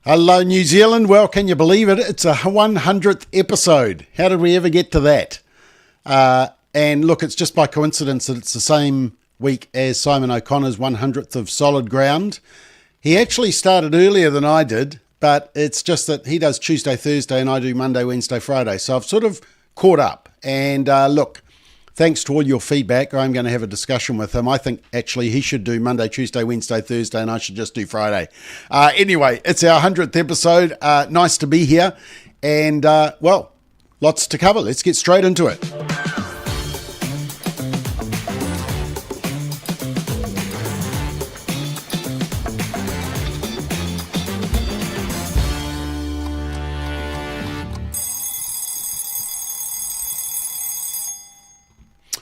Hello, New Zealand. Well, can you believe it? It's a 100th episode. How did we ever get to that? And look, it's just by coincidence that it's the same week as Simon O'Connor's 100th of Solid Ground. He actually started earlier than I did, but it's just that he does Tuesday, Thursday, and I do Monday, Wednesday, Friday. So I've sort of caught up. And look, thanks to all your feedback, I'm going to have a discussion with him. I think actually he should do Monday, Tuesday, Wednesday, Thursday, and I should just do Friday. Anyway, it's our 100th episode. Nice to be here. And, well, lots to cover. Let's get straight into it.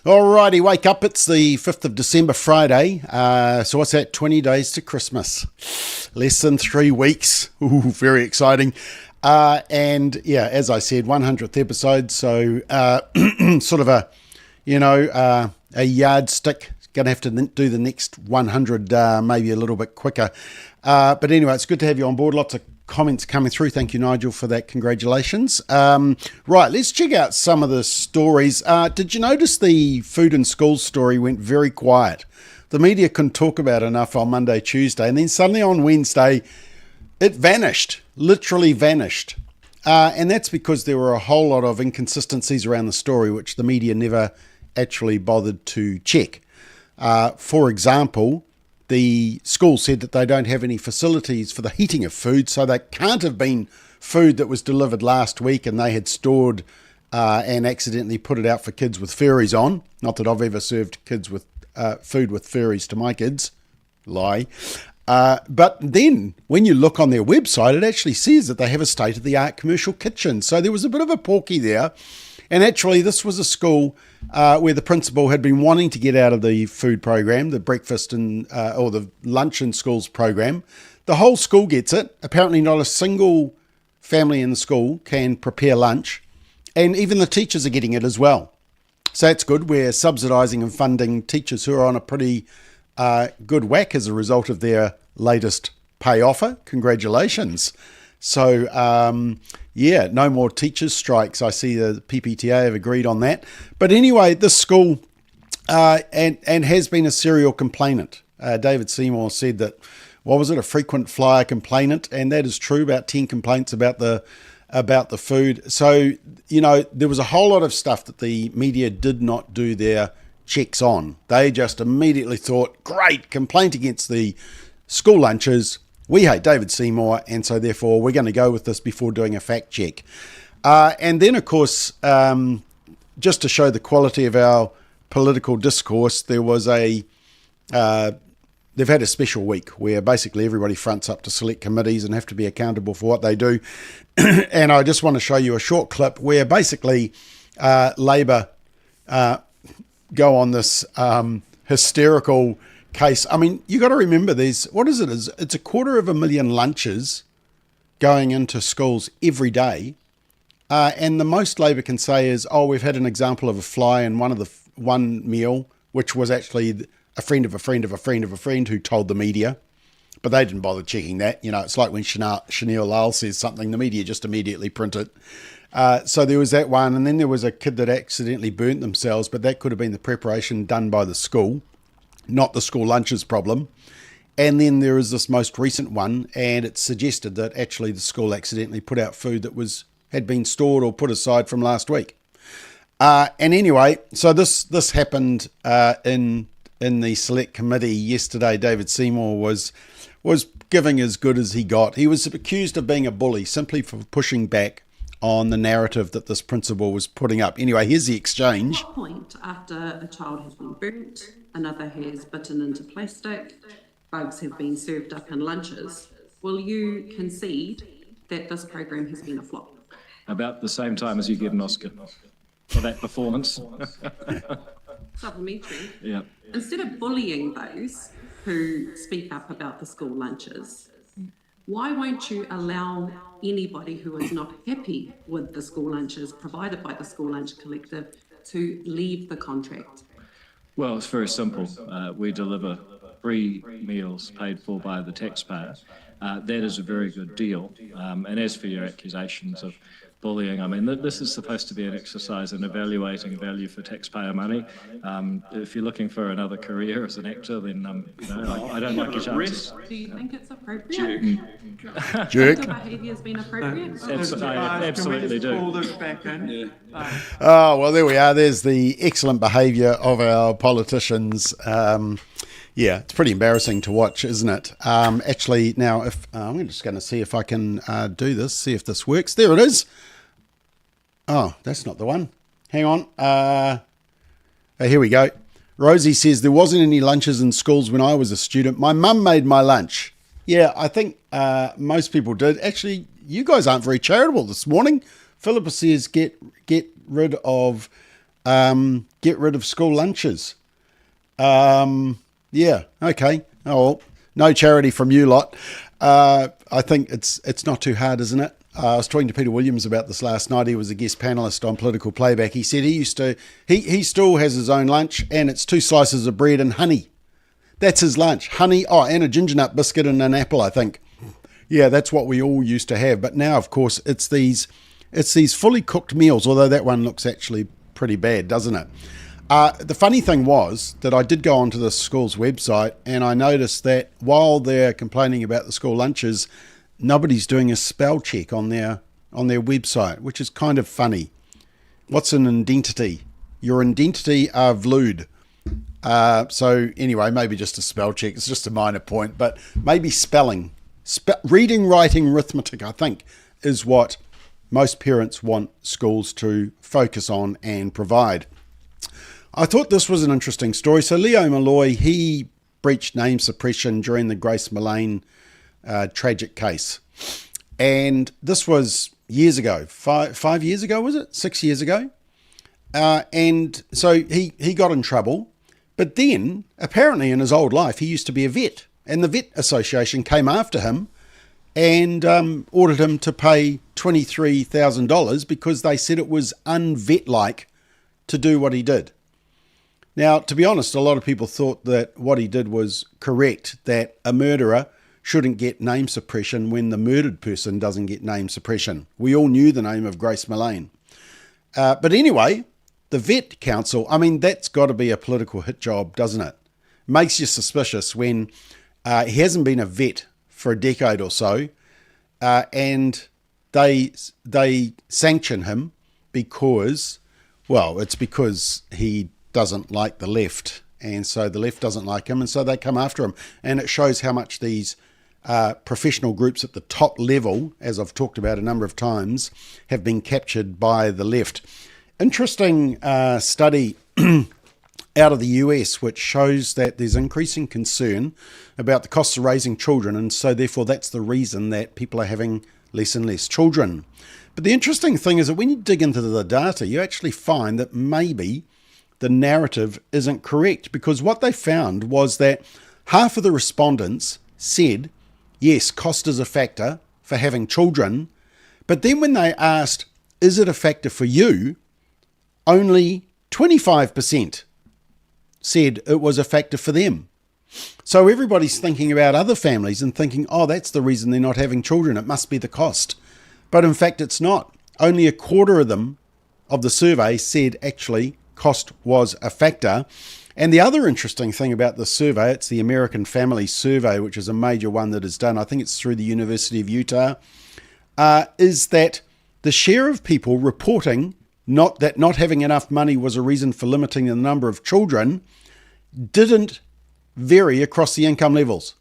Alrighty, wake up. It's the 5th of December, Friday. So what's that? 20 days to Christmas. Less than 3 weeks. Ooh, very exciting. And yeah, as I said, 100th episode. So sort of a yardstick. Going to have to do the next 100 maybe a little bit quicker. But anyway, it's good to have you on board. Lots of comments coming through. Thank you, Nigel, for that. Congratulations. Right, let's check out some of the stories. Did you notice the food in schools story went very quiet? The media couldn't talk about it enough on Monday, Tuesday, and then suddenly on Wednesday, it vanished, literally vanished. And that's because there were a whole lot of inconsistencies around the story, which the media never actually bothered to check. For example, the school said that they don't have any facilities for the heating of food, so that can't have been food that was delivered last week and they had stored and accidentally put it out for kids with furries on. Not that I've ever served kids with food with furries to my kids. Lie. But then when you look on their website, it actually says that they have a state-of-the-art commercial kitchen. So there was a bit of a porky there. And actually, this was a school where the principal had been wanting to get out of the food program, the breakfast and or the lunch in schools program. The whole school gets it. Apparently, not a single family in the school can prepare lunch, and even the teachers are getting it as well. So that's good. We're subsidising and funding teachers who are on a pretty good whack as a result of their latest pay offer. Congratulations. So, yeah, no more teachers' strikes. I see the PPTA have agreed on that. But anyway, this school and has been a serial complainant. David Seymour said that, what was it, a frequent flyer complainant? And that is true, about 10 complaints about the food. So, you know, there was a whole lot of stuff that the media did not do their checks on. They just immediately thought, great, complaint against the school lunches. We hate David Seymour, and so therefore we're going to go with this before doing a fact check. And then, of course, just to show the quality of our political discourse, there was they've had a special week where basically everybody fronts up to select committees and have to be accountable for what they do. And I just want to show you a short clip where basically Labor go on this hysterical case. I mean, you got to remember it's 250,000 lunches going into schools every day. And the most Labor can say is, oh, we've had an example of a fly in one meal, which was actually a friend of a friend of a friend of a friend who told the media, but they didn't bother checking that. You know, it's like when Chanel Lal says something, the media just immediately print it. So there was that one. And then there was a kid that accidentally burnt themselves, but that could have been the preparation done by the school, not the school lunches problem. And then there is this most recent one, and it's suggested that actually the school accidentally put out food that had been stored or put aside from last week. And anyway, so this happened in the select committee yesterday. David Seymour was giving as good as he got. He was accused of being a bully simply for pushing back on the narrative that this principal was putting up. Anyway, here's the exchange. At what point, after a child has been burnt, another has bitten into plastic, bugs have been served up in lunches, will you concede that this program has been a flop? About the same time as you get an Oscar for that performance. Supplementary. Yeah. Instead of bullying those who speak up about the school lunches, why won't you allow anybody who is not happy with the school lunches provided by the School Lunch Collective to leave the contract? Well, it's very simple. We deliver free meals paid for by the taxpayer, that is a very good deal. And as for your accusations of bullying, I mean, this is supposed to be an exercise in evaluating value for taxpayer money. If you're looking for another career as an actor, then I don't like your chances. Do you think it's appropriate? Jerk. Your behaviour has been appropriate? I absolutely do. Pull this back in? Oh, well, there we are. There's the excellent behaviour of our politicians. Yeah, it's pretty embarrassing to watch, isn't it? Actually, now, if I'm just going to see if I can do this, see if this works. There it is. Oh, that's not the one. Hang on. Here we go. Rosie says, there wasn't any lunches in schools when I was a student. My mum made my lunch. Yeah, I think most people did. Actually, you guys aren't very charitable this morning. Philippa says, get rid of school lunches. Yeah, okay. Oh, well, no charity from you lot. I think it's not too hard, isn't it? I was talking to Peter Williams about this last night. He was a guest panellist on Political Playback. He said he still has his own lunch, and it's 2 slices of bread and honey. That's his lunch. Honey, and a ginger nut biscuit and an apple, I think. Yeah, that's what we all used to have. But now, of course, it's these fully cooked meals, although that one looks actually pretty bad, doesn't it? The funny thing was that I did go onto the school's website, and I noticed that while they're complaining about the school lunches, nobody's doing a spell check on their website, which is kind of funny. What's an identity? Your identity are vloed. So anyway, maybe just a spell check. It's just a minor point, but maybe spelling. Reading, writing, arithmetic, I think, is what most parents want schools to focus on and provide. I thought this was an interesting story. So Leo Molloy, he breached name suppression during the Grace Millane tragic case. And this was years ago, 5 years ago, was it? 6 years ago. And so he got in trouble. But then, apparently in his old life, he used to be a vet. And the Vet Association came after him and ordered him to pay $23,000 because they said it was un-vet-like to do what he did. Now, to be honest, a lot of people thought that what he did was correct, that a murderer shouldn't get name suppression when the murdered person doesn't get name suppression. We all knew the name of Grace Millane. But anyway, the Vet Council, I mean, that's got to be a political hit job, doesn't it? Makes you suspicious when he hasn't been a vet for a decade or so, and they sanction him because, well, it's because he doesn't like the left, and so the left doesn't like him, and so they come after him. And it shows how much these professional groups at the top level, as I've talked about a number of times, have been captured by the left. Interesting study out of the US, which shows that there's increasing concern about the costs of raising children, and so therefore that's the reason that people are having less and less children. But the interesting thing is that when you dig into the data, you actually find that maybe the narrative isn't correct, because what they found was that half of the respondents said, yes, cost is a factor for having children, but then when they asked, is it a factor for you, only 25% said it was a factor for them. So everybody's thinking about other families and thinking, oh, that's the reason they're not having children, it must be the cost. But in fact, it's not. Only a quarter of them, of the survey, said actually cost was a factor. And the other interesting thing about the survey, it's the American Family Survey, which is a major one that is done, I think it's through the University of Utah, is that the share of people reporting not having enough money was a reason for limiting the number of children didn't vary across the income levels.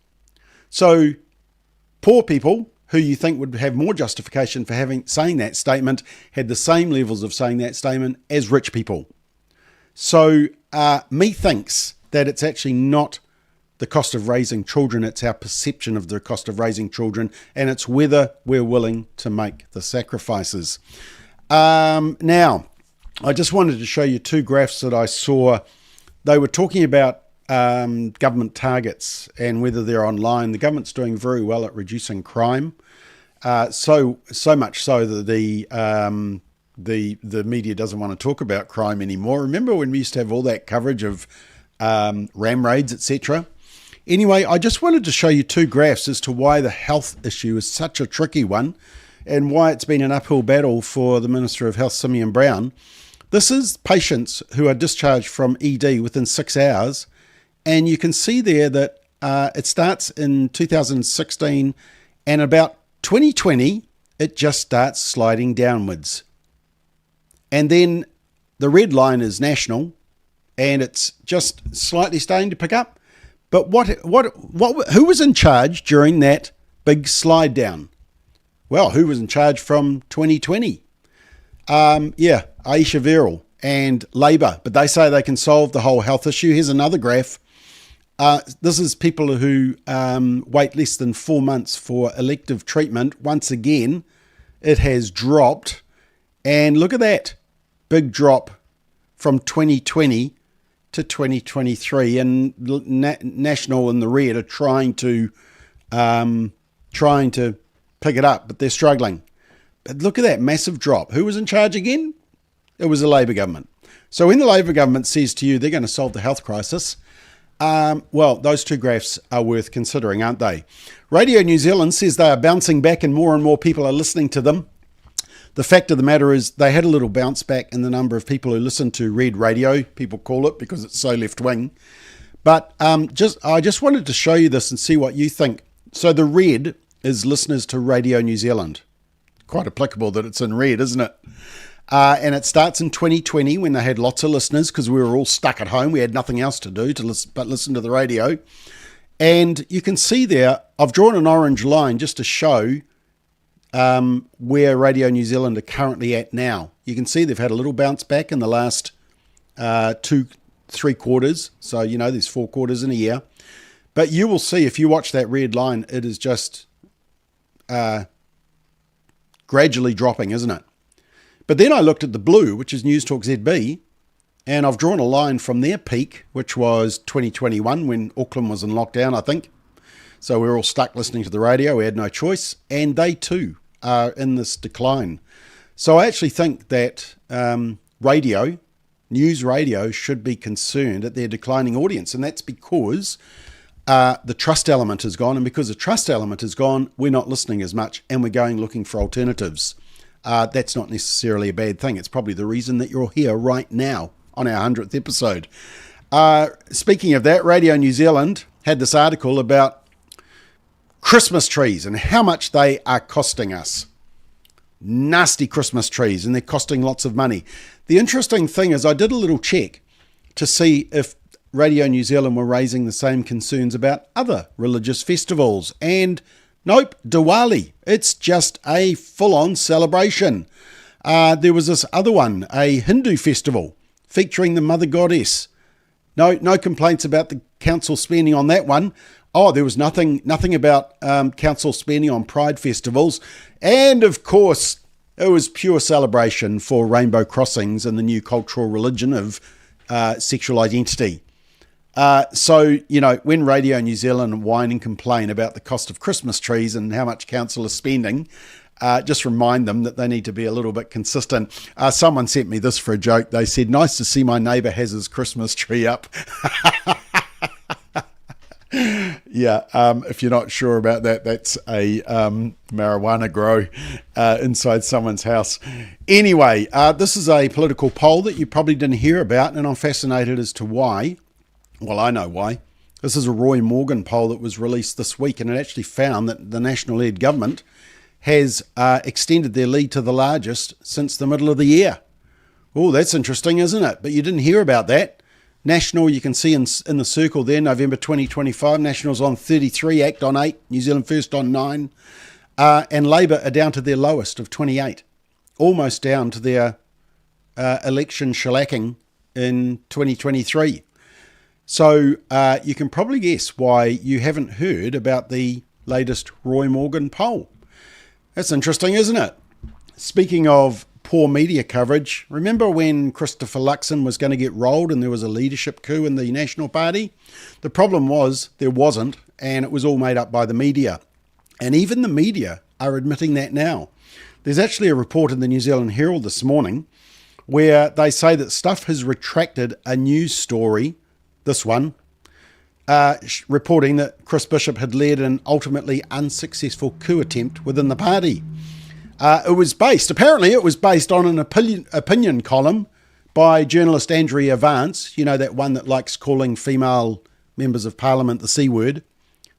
So poor people, who you think would have more justification for saying that statement, had the same levels of saying that statement as rich people. So methinks that it's actually not the cost of raising children, it's our perception of the cost of raising children, and it's whether we're willing to make the sacrifices. Now, I just wanted to show you two graphs that I saw. They were talking about government targets and whether they're online. The government's doing very well at reducing crime, so much so that the media doesn't want to talk about crime anymore. Remember when we used to have all that coverage of ram raids, etc.? Anyway, I just wanted to show you two graphs as to why the health issue is such a tricky one and why it's been an uphill battle for the Minister of Health, Simeon Brown. This is patients who are discharged from ED within 6 hours, and you can see there that it starts in 2016, and about 2020, it just starts sliding downwards. And then the red line is national, and it's just slightly starting to pick up. But who was in charge during that big slide down? Well, who was in charge from 2020? Aisha Verrall and Labor, but they say they can solve the whole health issue. Here's another graph. This is people who wait less than 4 months for elective treatment. Once again, it has dropped. And look at that big drop from 2020 to 2023. And National and the Red are trying to pick it up, but they're struggling. But look at that massive drop. Who was in charge again? It was the Labor government. So when the Labor government says to you they're going to solve the health crisis, well, those two graphs are worth considering, aren't they? Radio New Zealand says they are bouncing back and more people are listening to them. The fact of the matter is they had a little bounce back in the number of people who listen to Red Radio, people call it, because it's so left-wing. But I just wanted to show you this and see what you think. So the red is listeners to Radio New Zealand. Quite applicable that it's in red, isn't it? And it starts in 2020 when they had lots of listeners because we were all stuck at home. We had nothing else to do but listen to the radio. And you can see there, I've drawn an orange line just to show where Radio New Zealand are currently at now. You can see they've had a little bounce back in the last 3 quarters. So, you know, there's 4 quarters in a year. But you will see if you watch that red line, it is just gradually dropping, isn't it? But then I looked at the blue, which is News Talk ZB, and I've drawn a line from their peak, which was 2021 when Auckland was in lockdown, I think. So we were all stuck listening to the radio. We had no choice. And they too are in this decline. So I actually think that news radio should be concerned at their declining audience. And that's because the trust element is gone. And because the trust element is gone, we're not listening as much and we're going looking for alternatives. That's not necessarily a bad thing. It's probably the reason that you're here right now on our 100th episode. Speaking of that, Radio New Zealand had this article about Christmas trees and how much they are costing us. Nasty Christmas trees, and they're costing lots of money. The interesting thing is I did a little check to see if Radio New Zealand were raising the same concerns about other religious festivals, and nope, Diwali. It's just a full-on celebration. There was this other one, a Hindu festival featuring the Mother Goddess. No complaints about the council spending on that one. Oh, there was nothing about council spending on pride festivals. And of course, it was pure celebration for rainbow crossings and the new cultural religion of sexual identity. So, you know, when Radio New Zealand whine and complain about the cost of Christmas trees and how much council is spending, just remind them that they need to be a little bit consistent. Someone sent me this for a joke. They said, nice to see my neighbour has his Christmas tree up. Yeah, if you're not sure about that, that's a marijuana grow inside someone's house. Anyway, this is a political poll that you probably didn't hear about, and I'm fascinated as to why. Well, I know why. This is a Roy Morgan poll that was released this week, and it actually found that the National-led government has extended their lead to the largest since the middle of the year. Oh, that's interesting, isn't it? But you didn't hear about that. National, you can see in the circle there, November 2025, National's on 33, ACT on 8, New Zealand First on 9, and Labor are down to their lowest of 28, almost down to their election shellacking in 2023. So you can probably guess why you haven't heard about the latest Roy Morgan poll. That's interesting, isn't it? Speaking of poor media coverage, remember when Christopher Luxon was going to get rolled and there was a leadership coup in the National Party? The problem was there wasn't, and it was all made up by the media. And even the media are admitting that now. There's actually a report in the New Zealand Herald this morning where they say that Stuff has retracted a news story, this one, reporting that Chris Bishop had led an ultimately unsuccessful coup attempt within the party. It was based on an opinion column by journalist Andrea Vance, that one that likes calling female members of parliament the C word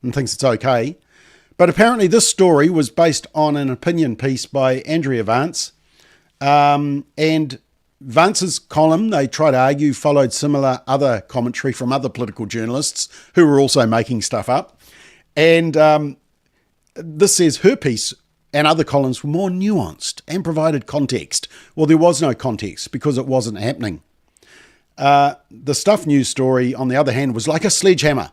and thinks it's okay. But apparently this story was based on an opinion piece by Andrea Vance. And Vance's column, they try to argue, followed similar other commentary from other political journalists who were also making stuff up. And this says her piece and other columns were more nuanced and provided context. Well, there was no context because it wasn't happening. The Stuff News story, on the other hand, was like a sledgehammer.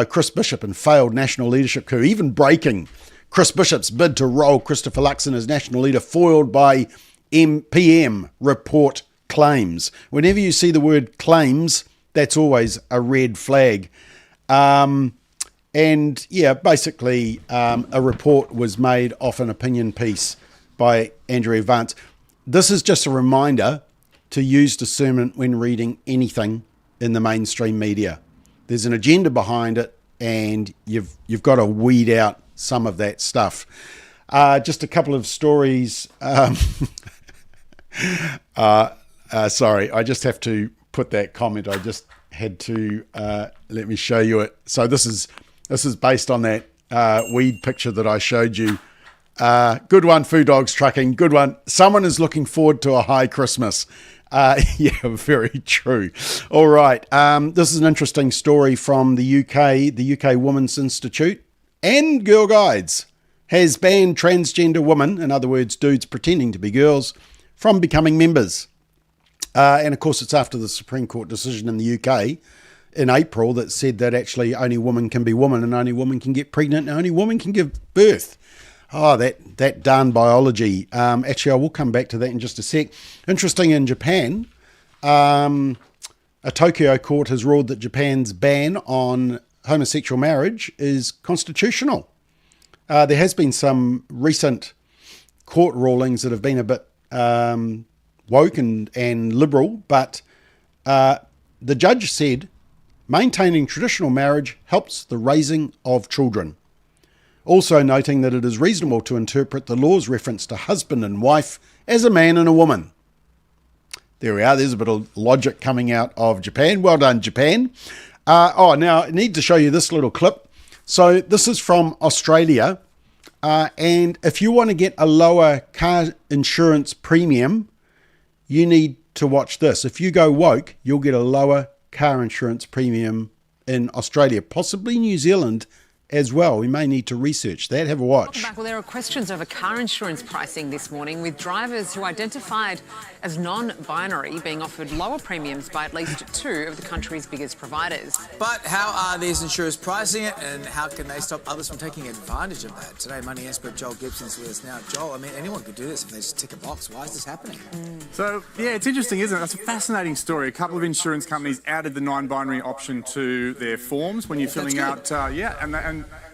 Chris Bishop and failed national leadership coup, even breaking Chris Bishop's bid to roll Christopher Luxon as national leader, foiled by PM report claims. Whenever you see the word claims, that's always a red flag. Basically, a report was made off an opinion piece by Andrea Vance. This is just a reminder to use discernment when reading anything in the mainstream media. There's an agenda behind it, and you've got to weed out some of that stuff. Just a couple of stories. Sorry, I just have to put that comment. I just had to let me show you it. So this is based on that weed picture that I showed you. Good one, Foo Dogs Trucking. Good one. Someone is looking forward to a high Christmas. Yeah, very true. All right. This is an interesting story from the UK. The UK Women's Institute and Girl Guides has banned transgender women, in other words, dudes pretending to be girls, from becoming members. And of course, it's after the Supreme Court decision in the UK in April that said that actually only women can be women and only women can get pregnant and only women can give birth. Oh, that darn biology. Actually, I will come back to that in just a sec. Interesting, in Japan, a Tokyo court has ruled that Japan's ban on homosexual marriage is constitutional. There has been some recent court rulings that have been a bit woke and liberal, but the judge said maintaining traditional marriage helps the raising of children. Also noting that it is reasonable to interpret the law's reference to husband and wife as a man and a woman. There we are. There's a bit of logic coming out of Japan. Well done, Japan. Now I need to show you this little clip. So this is from Australia. And if you want to get a lower car insurance premium, you need to watch this. If you go woke, you'll get a lower car insurance premium in Australia, possibly New Zealand as well. We may need to research that. Have a watch. Well, there are questions over car insurance pricing this morning, with drivers who identified as non-binary being offered lower premiums by at least two of the country's biggest providers. But how are these insurers pricing it, and how can they stop others from taking advantage of that? Today, money expert Joel Gibson's with us now. Joel, I mean, anyone could do this if they just tick a box. Why is this happening? So, yeah, it's interesting, isn't it? That's a fascinating story. A couple of insurance companies added the non-binary option to their forms when you're filling out,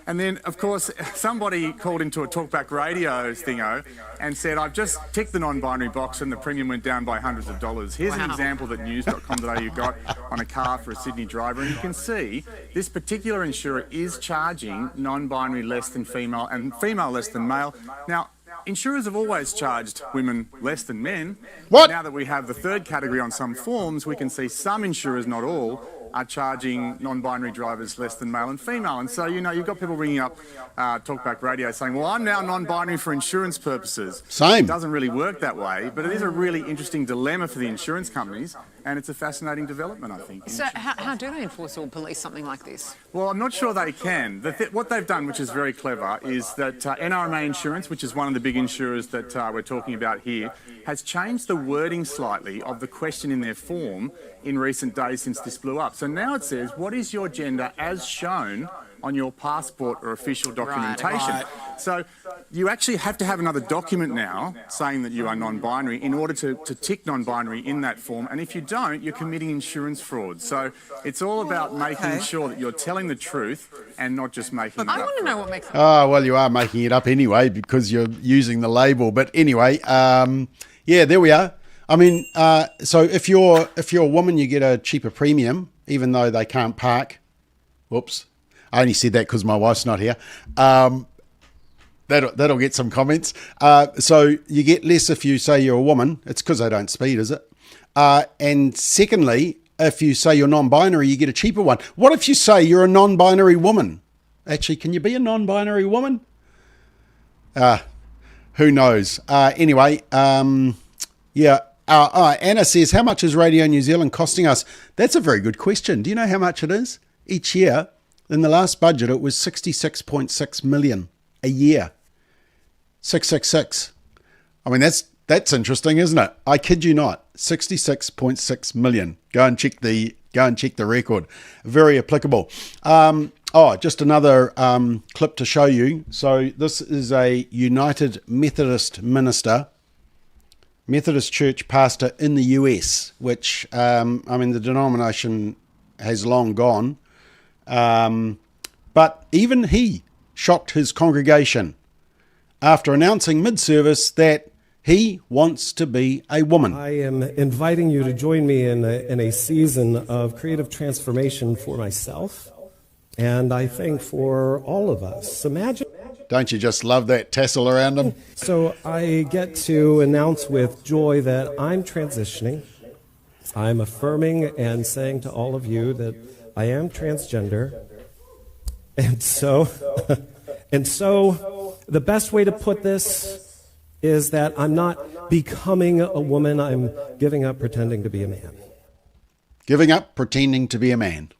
and then, of course, somebody called into a talkback radio thingo and said, I've just ticked the non-binary box and the premium went down by hundreds of dollars. Here's an example that news.com.au got on a car for a Sydney driver, and you can see this particular insurer is charging non-binary less than female and female less than male. Now, insurers have always charged women less than men. What? Now that we have the third category on some forms, we can see some insurers, not all, are charging non-binary drivers less than male and female. And so, you've got people ringing up Talkback Radio saying, well, I'm now non-binary for insurance purposes. Same. It doesn't really work that way, but it is a really interesting dilemma for the insurance companies, and it's a fascinating development, I think. So how do they enforce or police something like this? Well, I'm not sure they can. What they've done, which is very clever, is that NRMA Insurance, which is one of the big insurers that we're talking about here, has changed the wording slightly of the question in their form in recent days since this blew up. So now it says, what is your gender as shown on your passport or official documentation? Right. So you actually have to have another document now saying that you are non-binary in order to tick non-binary in that form. And if you don't, you're committing insurance fraud. So it's all about making sure that you're telling the truth and not just making it up. I want to know what makes... Oh, well, you are making it up anyway because you're using the label. But anyway, yeah, there we are. I mean, so if you're a woman, you get a cheaper premium, even though they can't park Whoops. I only said that because my wife's not here. That'll get some comments. So you get less if you say you're a woman. It's because they don't speed, is it? And secondly, if you say you're non-binary, you get a cheaper one. What if you say you're a non-binary woman? Actually, can you be a non-binary woman? Who knows? Anyway, yeah. Anna says, how much is Radio New Zealand costing us? That's a very good question. Do you know how much it is? Each year, in the last budget, it was 66.6 million a year. 666. I mean, that's interesting, isn't it? I kid you not. 66.6 million. Go and check the record. Very applicable. Just another clip to show you. So this is a United Methodist minister, Methodist Church pastor in the US, which, the denomination has long gone. But even he shocked his congregation after announcing mid-service that he wants to be a woman. I am inviting you to join me in a season of creative transformation for myself, and I think for all of us. Imagine. Don't you just love that tassel around him? So I get to announce with joy that I'm transitioning. I'm affirming and saying to all of you that I am transgender. And so the best way to put this is that I'm not becoming a woman, I'm giving up pretending to be a man. Giving up pretending to be a man.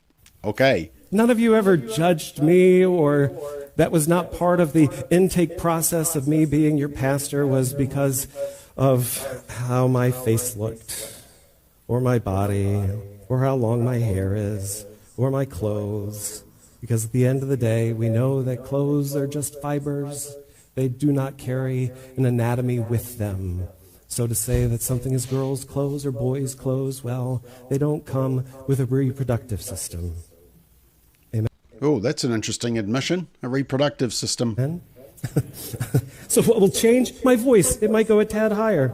Okay. None of you ever judged me, or that was not part of the intake process of me being your pastor, was because of how my face looked, or my body, or how long my hair is, or my clothes. Because at the end of the day, we know that clothes are just fibers. They do not carry an anatomy with them. So to say that something is girls' clothes or boys' clothes, well, they don't come with a reproductive system. Amen. Oh, that's an interesting admission, a reproductive system. Amen. So what will change? My voice. It might go a tad higher.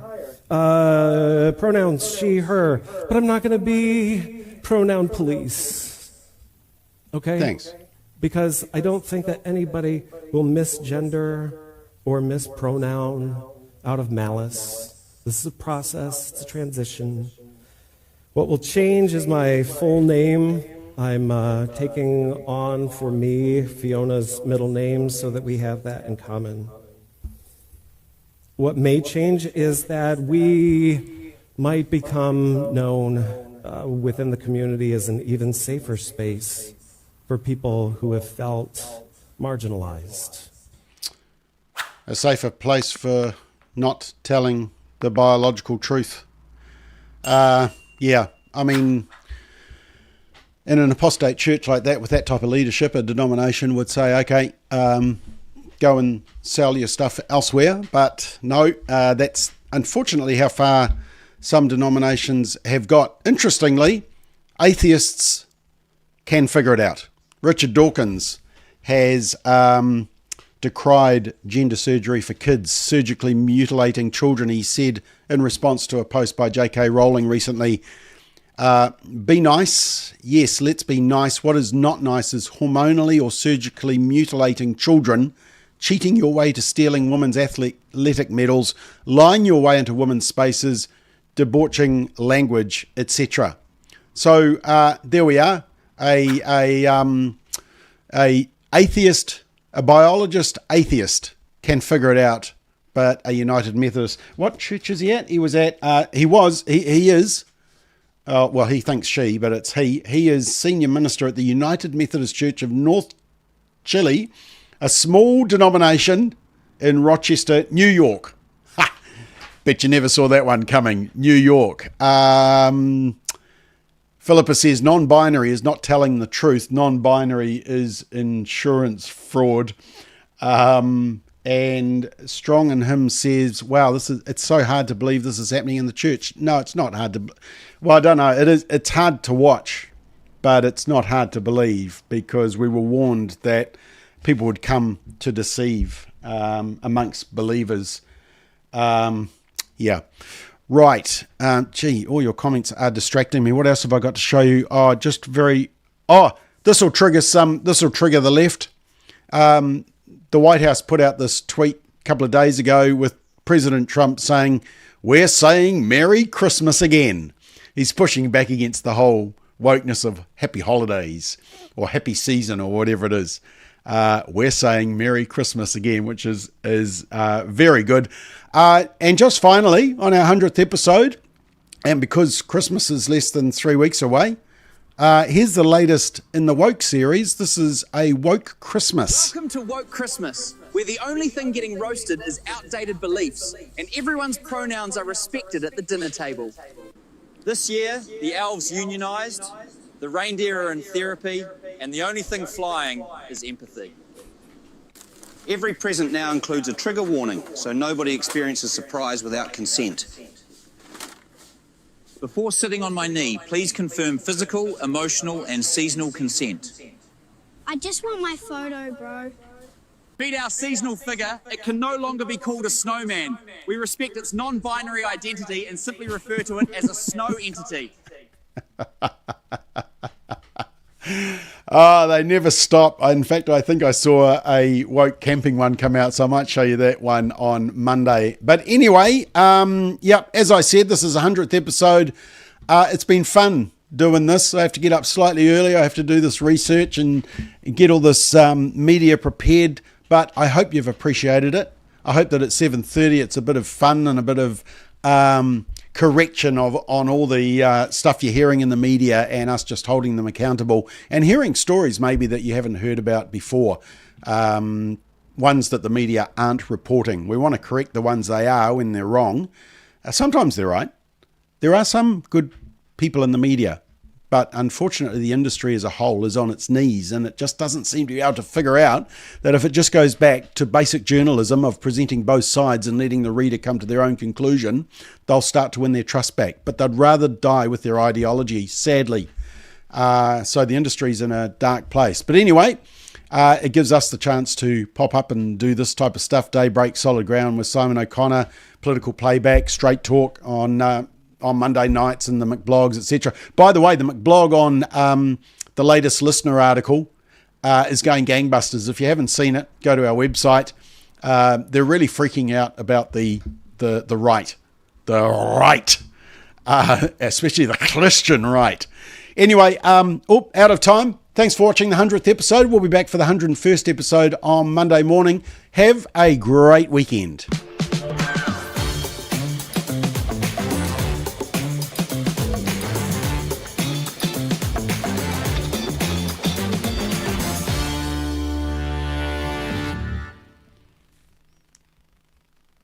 Pronouns, she, her. But I'm not going to be pronoun police. Okay? Thanks. Because I don't think that anybody will misgender or mispronoun out of malice. This is a process. It's a transition. What will change is my full name. I'm taking on for me Fiona's middle name so that we have that in common. What may change is that we might become known within the community as an even safer space for people who have felt marginalized. A safer place for not telling the biological truth. In an apostate church like that, with that type of leadership, a denomination would say, okay, go and sell your stuff elsewhere. But no, that's unfortunately how far some denominations have got. Interestingly, atheists can figure it out. Richard Dawkins has decried gender surgery for kids, surgically mutilating children. He said in response to a post by J.K. Rowling recently, be nice. Yes, let's be nice. What is not nice is hormonally or surgically mutilating children, cheating your way to stealing women's athletic medals, lying your way into women's spaces, debauching language, etc. So there we are. A atheist, a biologist atheist can figure it out, but a United Methodist. What church is he at? He is. Well, he thinks she, but it's he. He is senior minister at the United Methodist Church of North Chile, a small denomination in Rochester, New York. Ha! Bet you never saw that one coming. New York. Philippa says non-binary is not telling the truth. Non-binary is insurance fraud. And Strong in Him says, wow, it's so hard to believe this is happening in the church. No, it's not hard to. Well, I don't know. It's hard to watch, but it's not hard to believe, because we were warned that people would come to deceive amongst believers. Yeah. Right. All your comments are distracting me. What else have I got to show you? This will trigger the left. The White House put out this tweet a couple of days ago with President Trump saying, "We're saying Merry Christmas again." He's pushing back against the whole wokeness of happy holidays or happy season or whatever it is. We're saying Merry Christmas again, which is very good. And just finally, on our 100th episode, and because Christmas is less than 3 weeks away, here's the latest in the Woke series. This is a Woke Christmas. Welcome to Woke Christmas, where the only thing getting roasted is outdated beliefs, and everyone's pronouns are respected at the dinner table. This year, the elves unionised, the reindeer are in therapy, and the only thing flying is empathy. Every present now includes a trigger warning, so nobody experiences surprise without consent. Before sitting on my knee, please confirm physical, emotional, and seasonal consent. I just want my photo, bro. Beat our seasonal figure, it can no longer be called a snowman. We respect its non-binary identity and simply refer to it as a snow entity. Oh, they never stop. In fact, I think I saw a woke camping one come out, so I might show you that one on Monday. But anyway, as I said, this is the 100th episode. It's been fun doing this. I have to get up slightly earlier. I have to do this research and get all this media prepared. But I hope you've appreciated it. I hope that at 7:30 it's a bit of fun and a bit of correction on all the stuff you're hearing in the media and us just holding them accountable and hearing stories maybe that you haven't heard about before, ones that the media aren't reporting. We want to correct the ones they are when they're wrong. Sometimes they're right. There are some good people in the media, but unfortunately the industry as a whole is on its knees, and it just doesn't seem to be able to figure out that if it just goes back to basic journalism of presenting both sides and letting the reader come to their own conclusion, they'll start to win their trust back. But they'd rather die with their ideology, sadly. So the industry's in a dark place. But anyway, it gives us the chance to pop up and do this type of stuff. Daybreak, Solid Ground with Simon O'Connor, political playback, straight talk on Monday nights and the McBlogs, etc. By the way, the McBlog on the latest listener article is going gangbusters. If you haven't seen it, go to our website. They're really freaking out about the right, especially the Christian right. Anyway, out of time. Thanks for watching the 100th episode. We'll be back for the 101st episode on Monday morning. Have a great weekend.